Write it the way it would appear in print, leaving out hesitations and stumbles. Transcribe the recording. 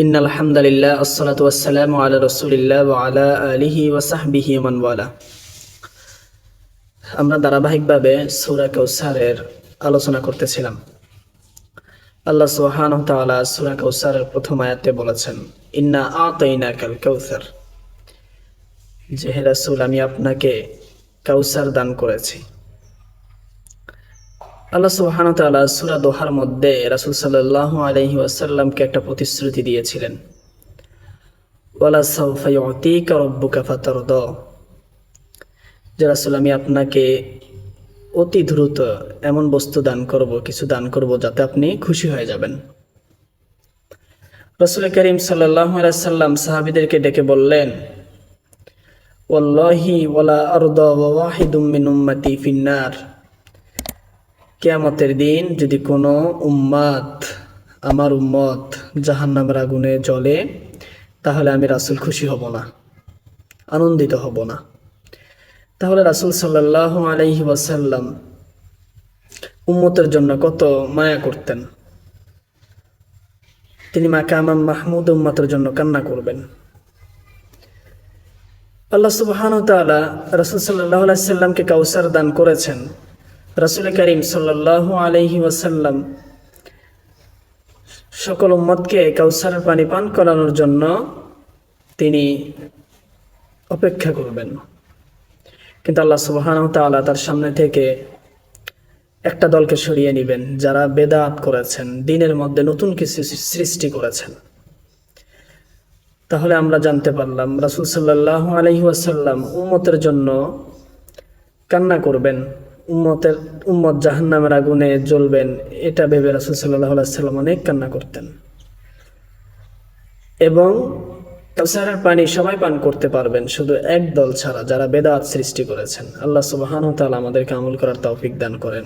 ইন্নাল হামদালিল্লাহ আসসালাতু ওয়াসসালামু আলা রাসূলিল্লাহ ওয়া আলা আলিহি ওয়া সাহবিহি মান ওয়ালা। আমরা ধারাবাহিকভাবে সূরা কাউসারের আলোচনা করতেছিলাম। আল্লাহ সুবহানাহু ওয়া তাআলা সূরা কাউসারের প্রথম আয়াতে বলেছেন, ইন্না আতাইনাকাল কাউসার, যে হে রাসূল আমি আপনাকে কাউসার দান করেছি। আল্লাহ সুবহানাহু ওয়া তাআলা সূরা দোহার মধ্যে রাসূল সাল্লাল্লাহু আলাইহি ওয়াসাল্লামকে একটা প্রতিশ্রুতি দিয়েছিলেন, ওয়ালা সাউফা ইউতিকা রাব্বুকা ফাতারদা, যে রাসূল আমি আপনাকে অতি দ্রুত এমন বস্তু দান করব, কিছু দান করব যাতে আপনি খুশি হয়ে যাবেন। রাসূল করিম সাল্লাল্লাহু আলাইহি ওয়াসাল্লাম সাহাবীদেরকে ডেকে বললেন, ওয়াল্লাহি ওয়ালা আরদা ওয়া ওয়াহিদুম মিন উম্মতি ফিন্নার, কিয়ামতের দিন যদি কোনো আমার উম্মত জাহান্নামের আগুনে জ্বলে, তাহলে আমি রাসূল খুশি হব না, আনন্দিত হব না। তাহলে রাসূল সাল্লাল্লাহু আলাইহি ওয়াসাল্লাম উম্মতের জন্য কত মায়া করতেন। তিনি মাকামাম মাহমুদ উম্মতের জন্য কান্না করবেন। আল্লাহ সুবহানাহু ওয়া তাআলা রাসূল সাল্লাল্লাহু আলাইহি ওয়াসাল্লামকে কাউসার দান করেছেন। রাসূল করিম সাল্লাল্লাহু আলাইহি ওয়াসাল্লাম সকল উম্মতকে কাউসারের পানি পান করানোর জন্য তিনি অপেক্ষা করবেন। কিন্তু আল্লাহ সুবহানাহু ওয়া তাআলা তার সামনে থেকে একটা দলকে সরিয়ে নেবেন, যারা বেদাত করেছেন, দ্বীনের মধ্যে নতুন কিছু সৃষ্টি করেছেন। তাহলে আমরা জানতে পারলাম রাসূল সাল্লাল্লাহু আলাইহি ওয়াসাল্লাম উম্মতের জন্য কান্না করবেন, উম্মত জাহান্নামের আগুনে জ্বলবেন, এটা ভেবে রাসূল সাল্লাল্লাহু আলাইহি ওয়াসাল্লাম অনেক কান্না করতেন। এবং কাউসারের পানি সবাই পান করতে পারবেন, শুধু এক দল ছাড়া, যারা বেদাত সৃষ্টি করেছেন। আল্লাহ সুবহানাহু ওয়া তাআলা আমাদেরকে আমল করার তৌফিক দান করেন।